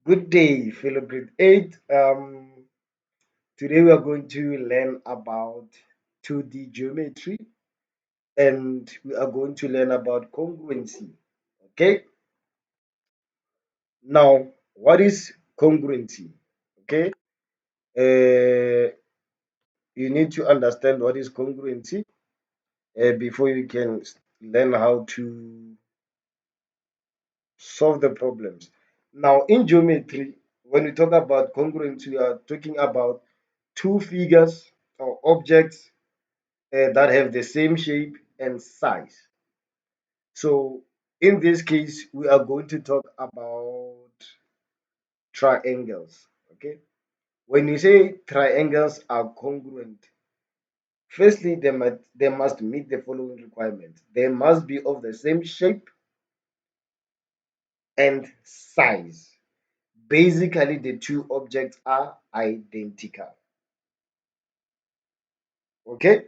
Good day, fellow grade 8. Today we are going to learn about 2D geometry and we are going to learn about congruency. Okay, now what is congruency? Okay, uh, you need to understand what is congruency before you can learn how to solve the problems. Now, in geometry, when we talk about congruency, we are talking about two figures or objects that have the same shape and size. So in this case, we are going to talk about triangles. Okay. When you say triangles are congruent, firstly, they must meet the following requirements. They must be of the same shape and size. Basically, the two objects are identical. Okay.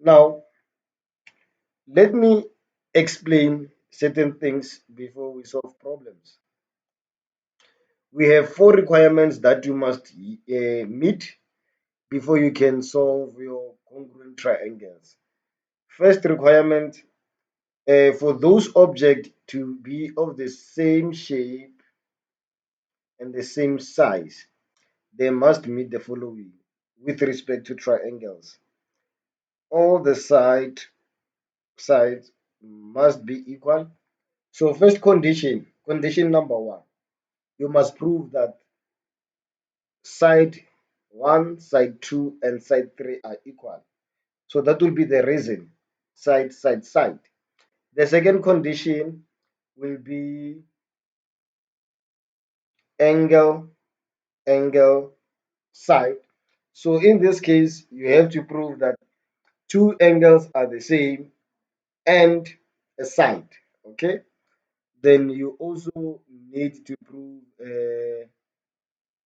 Now, let me explain certain things before we solve problems. We have four requirements that you must meet before you can solve your congruent triangles. First requirement, for those objects to be of the same shape and the same size, they must meet the following with respect to triangles. All the sides must be equal. So first condition number one, you must prove that side 1, side 2, and side 3 are equal. So that will be the reason side, side, side. The second condition will be angle, angle, side. So in this case, you have to prove that two angles are the same and a side. Okay. Then you also need to prove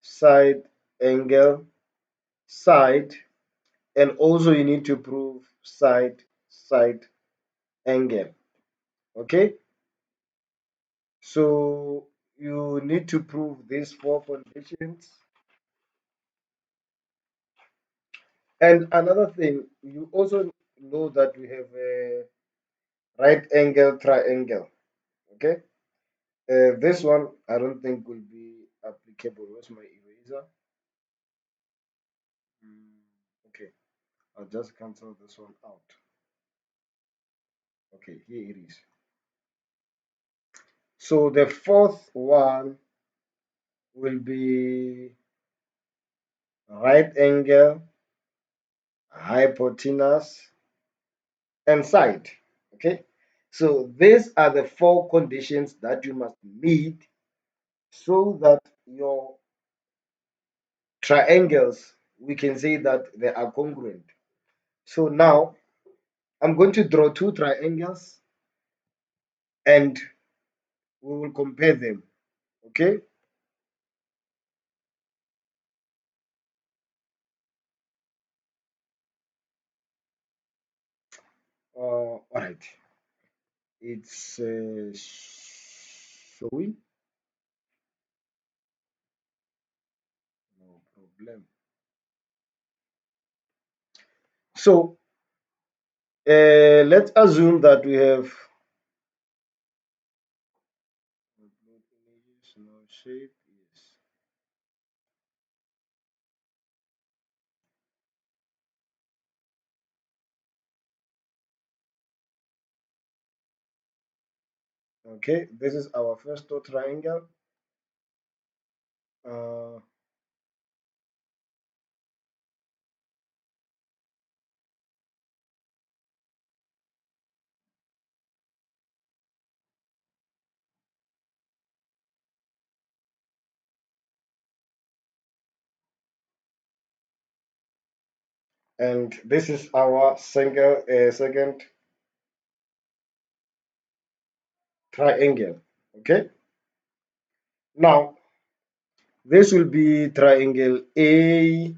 side, angle, side, and also you need to prove side, side, angle. Okay. So you need to prove these four conditions. And another thing, you also know that we have a right angle triangle. Okay. This one I don't think will be applicable. Where's my eraser? Okay, I'll just cancel this one out. Okay, here it is. So the fourth one will be right angle, hypotenuse, and side. Okay, so these are the four conditions that you must meet so that your triangles, we can say that they are congruent. So now I'm going to draw two triangles and we will compare them. Okay. All right. It's showing. No problem. So let's assume that we have upload images, no shape. Yes. Okay. This is our first triangle. Uh, and this is our second triangle. Okay. Now this will be triangle A,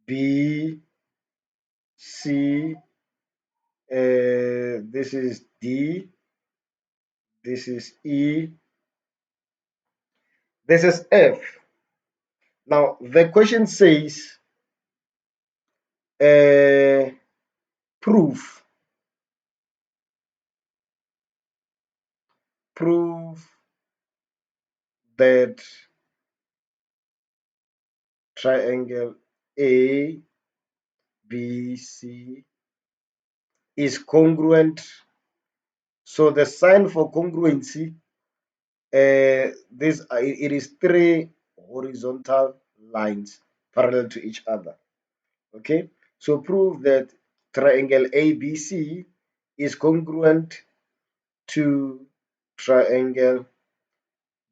B, C, This is D, this is E, this is F. Now the question says uh, proof, prove that triangle A, B, C is congruent. So the sign for congruency, it is three horizontal lines parallel to each other. Okay, so prove that triangle ABC is congruent to triangle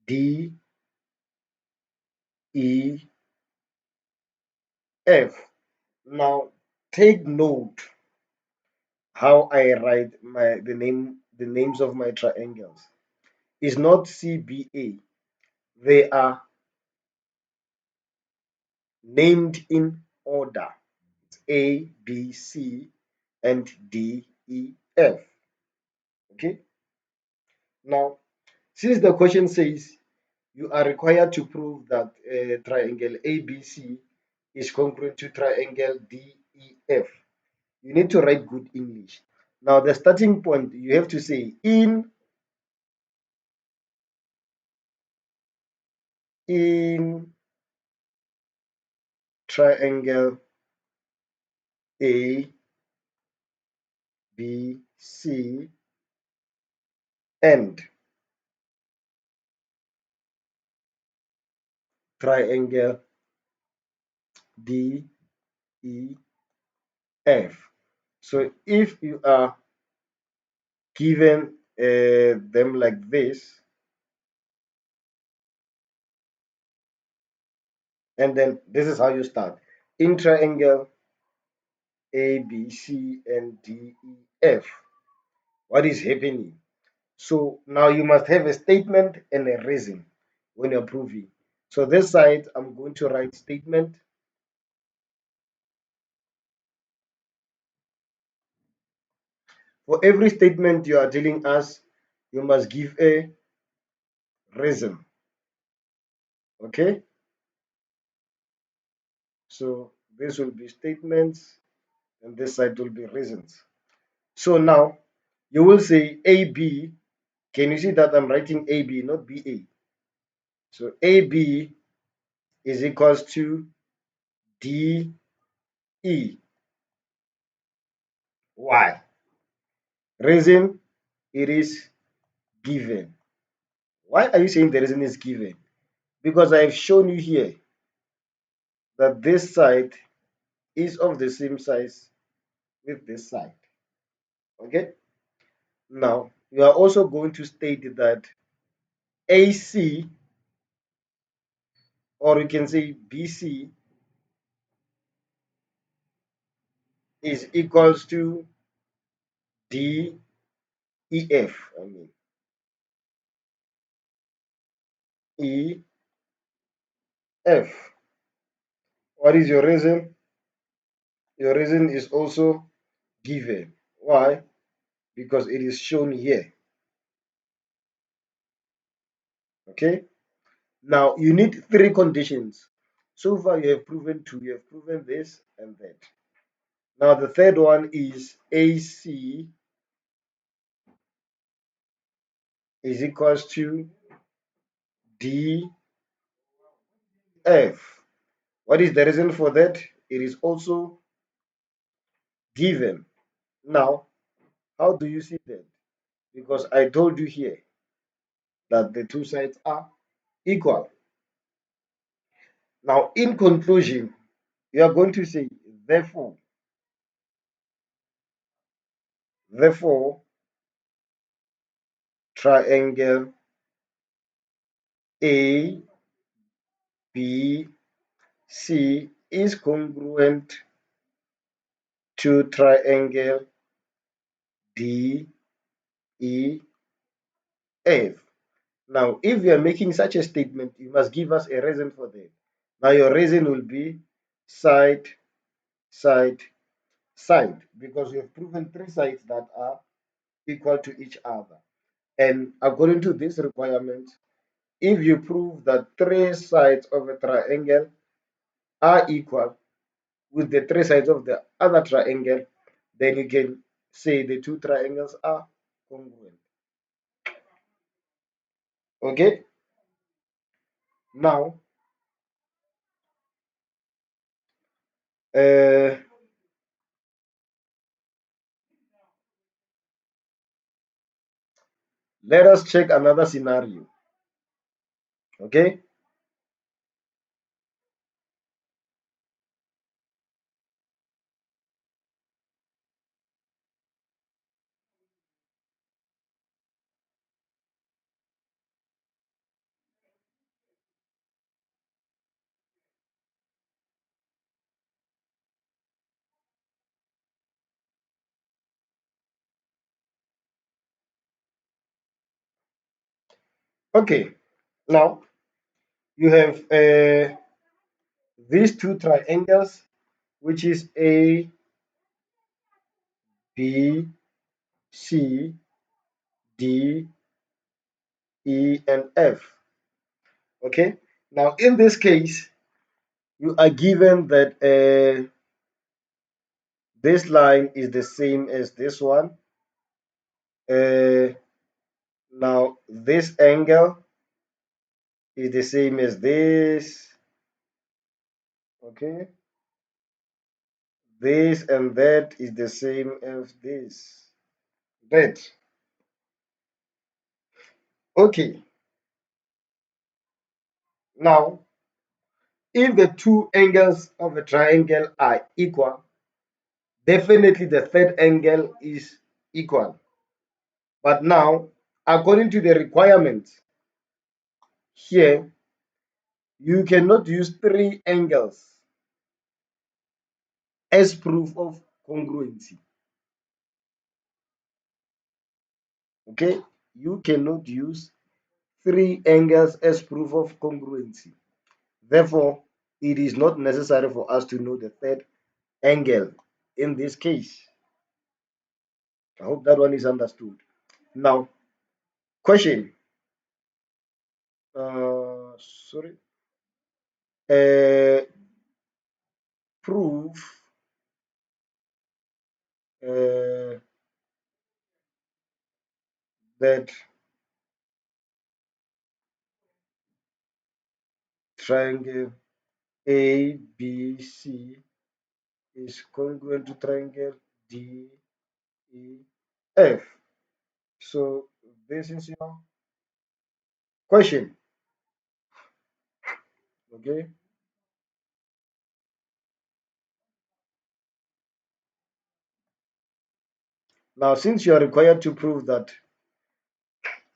DEF. Now take note how I write the names of my triangles. It's not CBA. They are named in order. It's A, B, C, and D, E, F. Okay. Now, since the question says you are required to prove that triangle ABC is congruent to triangle DEF, you need to write good English. Now, the starting point, you have to say in triangle A, B, C, and triangle D, E, F. So if you are given them like this, and then this is how you start. In triangle A, B, C, and D, E, F. What is happening? So now you must have a statement and a reason when you're proving. So this side, I'm going to write statement. For every statement you are telling us, you must give a reason. Okay? So this will be statements, and this side will be reasons. So now you will say AB. Can you see that I'm writing AB, not BA? So AB is equals to DE. Why? Reason, it is given. Why are you saying the reason is given? Because I have shown you here that this side is of the same size with this side. Okay? Now, you are also going to state that AC, or you can say BC, is equals to DEF. I mean, EF. What is your reason? Your reason is also given. Why? Because it is shown here. Okay? Now you need three conditions. So far you have proven two, you have proven this and that. Now the third one is AC is equals to DF. What is the reason for that? It is also given. Now, how do you see that? Because I told you here that the two sides are equal. Now, in conclusion, you are going to say, therefore, triangle A, B, C is congruent to triangle D, E, F. Now, if you are making such a statement, you must give us a reason for that. Now, your reason will be side, side, side because we have proven three sides that are equal to each other. And according to this requirement, if you prove that three sides of a triangle are equal with the three sides of the other triangle, then you can say the two triangles are congruent. Okay, now uh, let us check another scenario. Okay, okay, now you have these two triangles, which is A, B, C, D, E, and F. Okay, now in this case, you are given that this line is the same as this one. Uh, Now this angle is the same as this. Okay, this and that is the same as this. That. Okay, now if the two angles of a triangle are equal, definitely the third angle is equal. But now, according to the requirements here, you cannot use three angles as proof of congruency. Okay, you cannot use three angles as proof of congruency. Therefore, it is not necessary for us to know the third angle in this case. I hope that one is understood. Now, question. Sorry. Uh, Prove uh, that triangle ABC is congruent to triangle DEF. So this is your question. Okay. Now, since you are required to prove that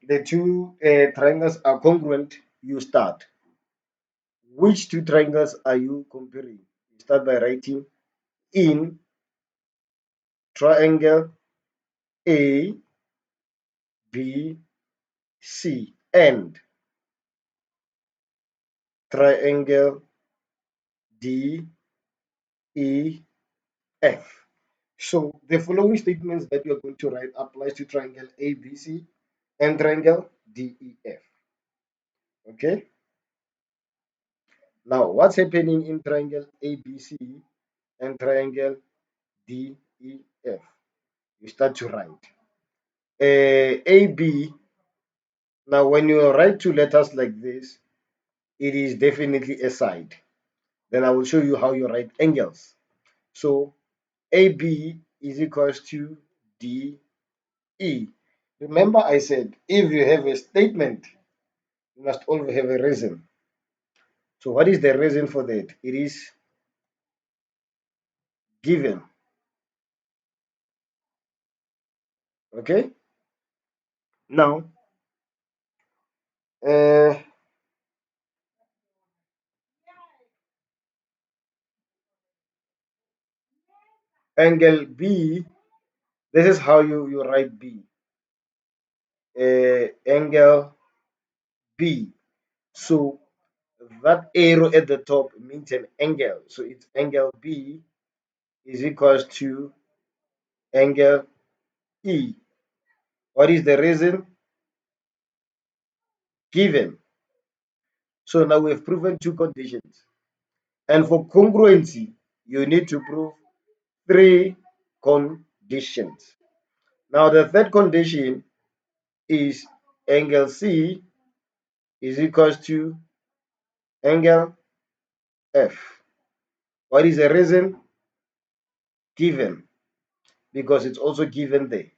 the two triangles are congruent, you start. Which two triangles are you comparing? You start by writing in triangle A, B, C and triangle D, E, F. So the following statements that you are going to write applies to triangle ABC and triangle DEF. Okay. Now, what's happening in triangle ABC and triangle DEF? You start to write AB. Now, when you write two letters like this, it is definitely a side. Then I will show you how you write angles. So AB is equals to DE. Remember, I said if you have a statement, you must always have a reason. So, what is the reason for that? It is given. Okay. Now, uh, angle B. This is how you write B. Angle B. So that arrow at the top means an angle. So it's angle B is equals to angle E. What is the reason? Given. So now we've proven two conditions. And for congruency, you need to prove three conditions. Now the third condition is angle C is equals to angle F. What is the reason? Given, because it's also given there.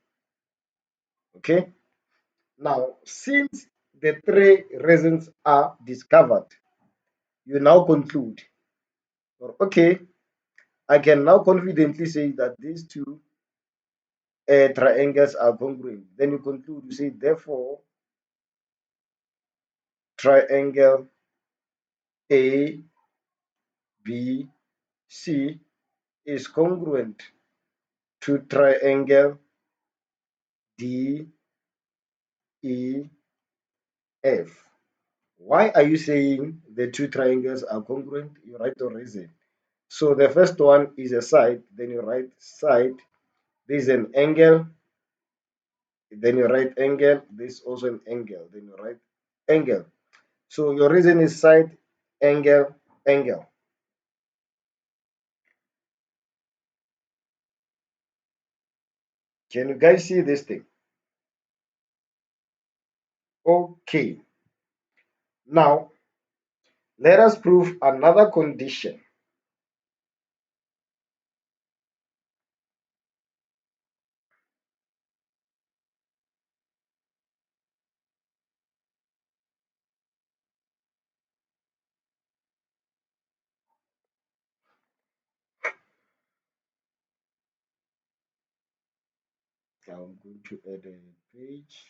Okay. Now, since the three reasons are discovered, you now conclude, or okay, I can now confidently say that these two triangles are congruent. Then you conclude, you say, therefore, triangle A, B, C is congruent to triangle D, E, F. Why are you saying the two triangles are congruent? You write the reason. So the first one is a side, then you write side. This is an angle, then you write angle. This is also an angle, then you write angle. So your reason is side, angle, angle. Can you guys see this thing? Okay. Now, let us prove another condition. I'm going to add a page.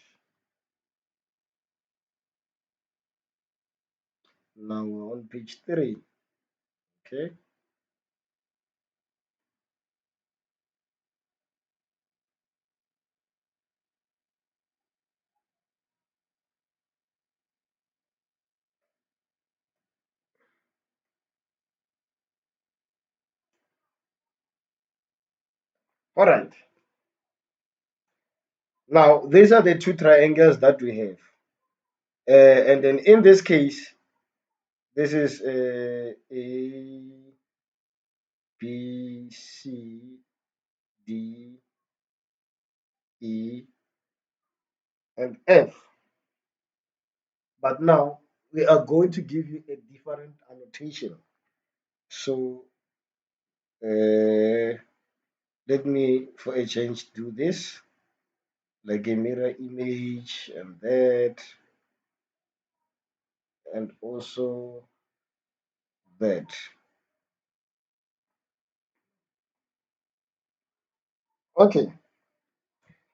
Now we're on page 3. Okay. All right. Now, these are the two triangles that we have. And then in this case, this is A, B, C, D, E, and F. But now we are going to give you a different annotation. So let me, for a change, do this like a mirror image and that, and also that. Okay.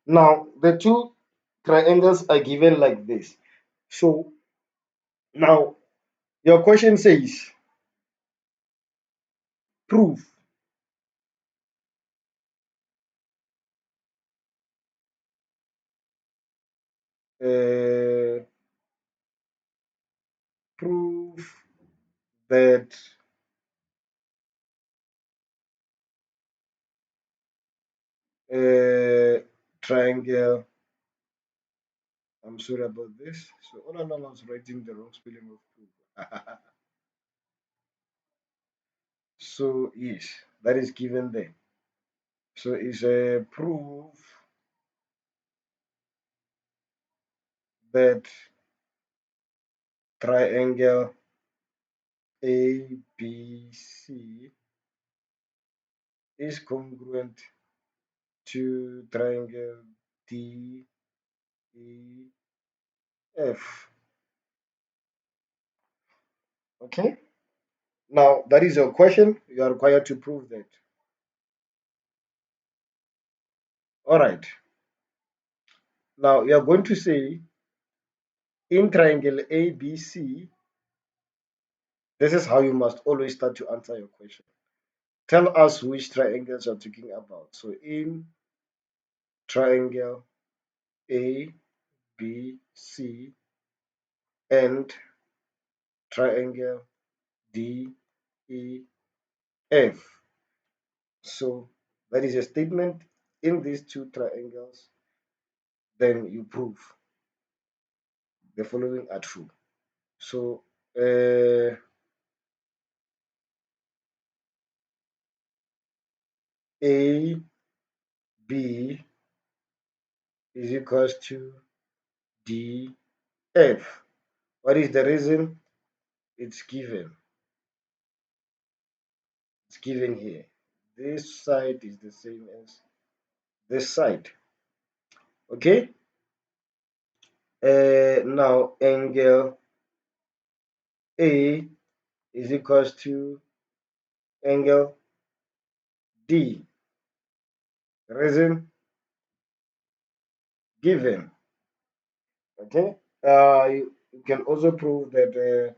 Now the two triangles are given like this. So now your question says prove uh, prove that triangle. I'm sorry about this. So all along I was writing the wrong spelling of prove. So yes, that is given there. So it's a proof that triangle ABC is congruent to triangle DEF. Okay. Now that is your question. You are required to prove that. All right. Now you are going to say in triangle ABC, this is how you must always start to answer your question. Tell us which triangles you're talking about. So in triangle A, B, C, and triangle D, E, F. So that is a statement in these two triangles. Then you prove the following are true. So A B is equals to D F. What is the reason? It's given. It's given here. This side is the same as this side. Okay. Now angle A is equals to angle D. Reason given. Okay. You can also prove that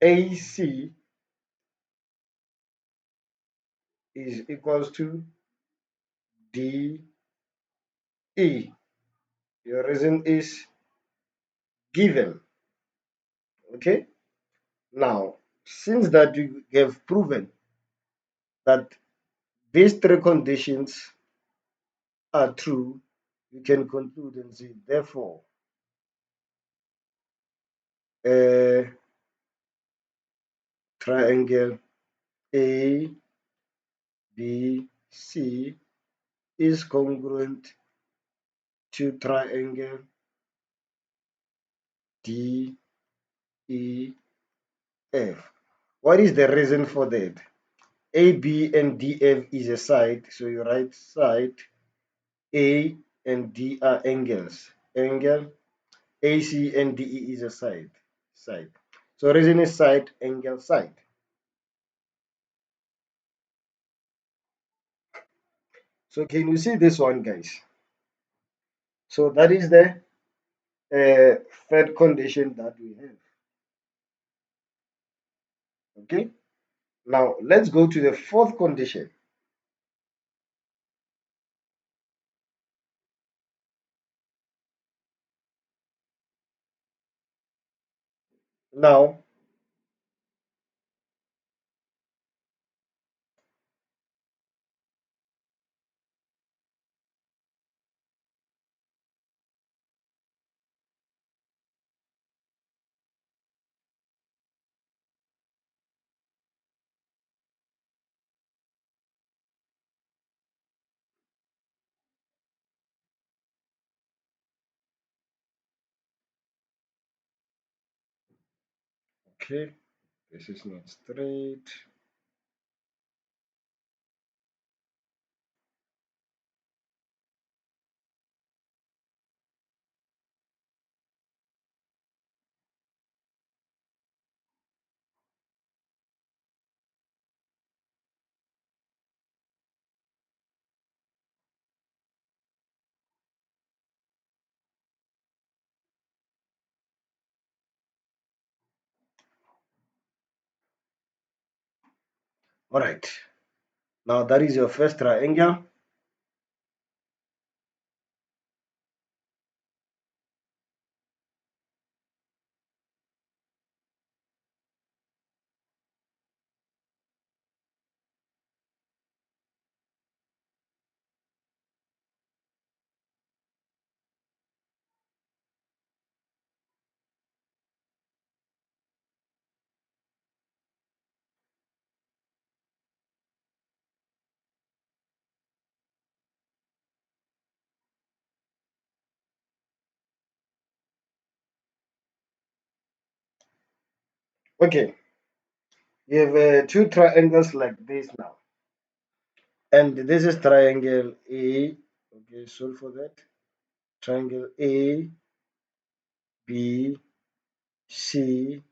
AC is equals to DE. Your reason is given. Okay. Now, since that you have proven that these three conditions are true, you can conclude and say, therefore, a triangle A, B, C is congruent to triangle D, E, F. What is the reason for that? A, B, and D, F is a side, so you write side. A and D are angles. Angle AC and DE is a side. Side. So reason is side, angle, side. So can you see this one, guys? So that is the third condition that we have. Okay. Now let's go to the fourth condition. Now, okay, this is not straight. All right. Now that is your first triangle. Okay, you have two triangles like this now. And this is triangle A. Okay, solve for that. Triangle A, B, C,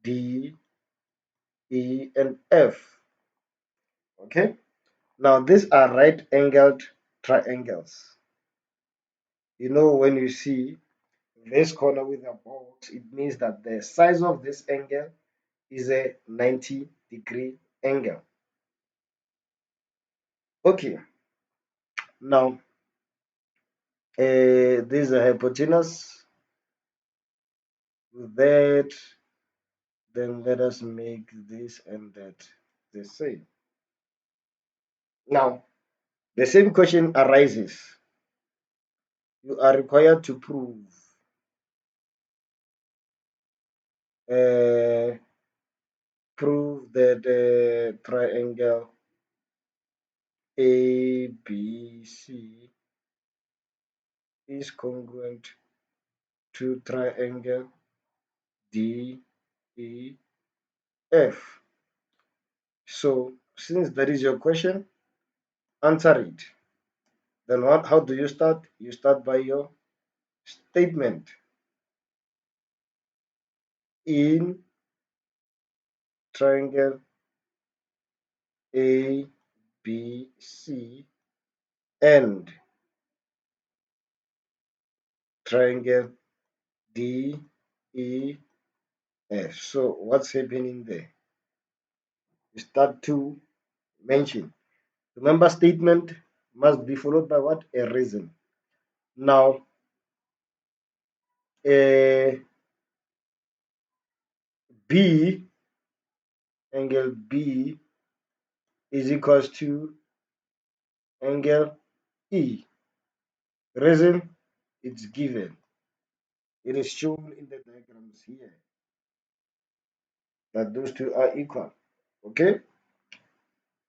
D, E, and F. Okay. Now these are right angled triangles. You know, when you see this corner with a box, it means that the size of this angle is a 90-degree angle. Okay. Now, this is a hypotenuse. With that, then let us make this and that. the same. Now, the same question arises. You are required to uh, prove that the triangle ABC is congruent to triangle DEF. So, since that is your question, answer it. Then what? How do you start? You start by your statement. In triangle ABC and triangle DEF. So what's happening there? You start to mention. Remember, statement must be followed by what? A reason. Now, uh, B, angle B is equals to angle E. Reason, it's given. It is shown in the diagrams here that those two are equal. Okay.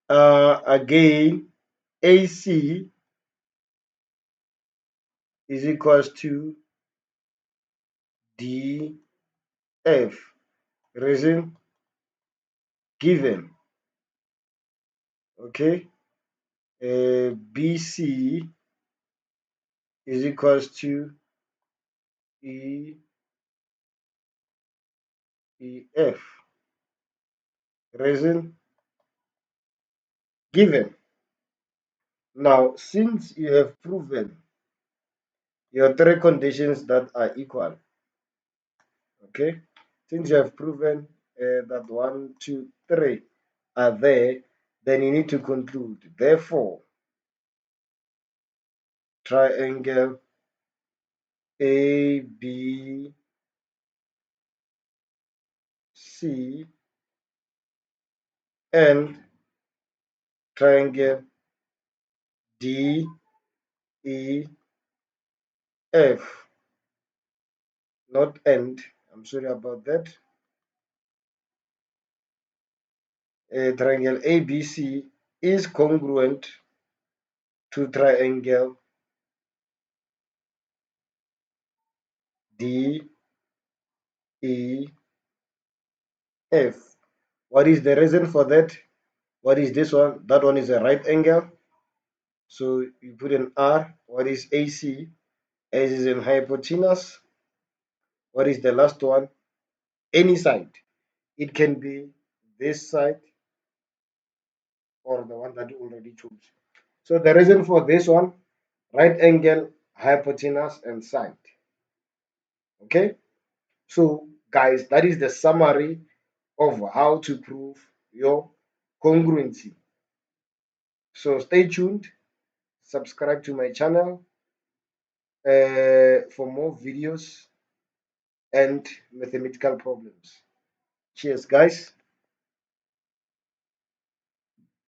Again, AC is equals to DF. Reason given. Okay. BC is equals to EF. Reason given. Now, since you have proven your three conditions that are equal, okay, since you have proven that 1, 2, 3 are there, then you need to conclude. Therefore, triangle ABC and triangle DEF, not end. I'm sorry about that. Triangle ABC is congruent to triangle DEF. What is the reason for that? What is this one? That one is a right angle. So you put an R. What is AC? As is in hypotenuse. What is the last one? Any side. It can be this side or the one that you already chose. So the reason for this one, right angle, hypotenuse, and side. Okay. So guys, that is the summary of how to prove your congruency. So stay tuned, subscribe to my channel for more videos and mathematical problems. Cheers, guys.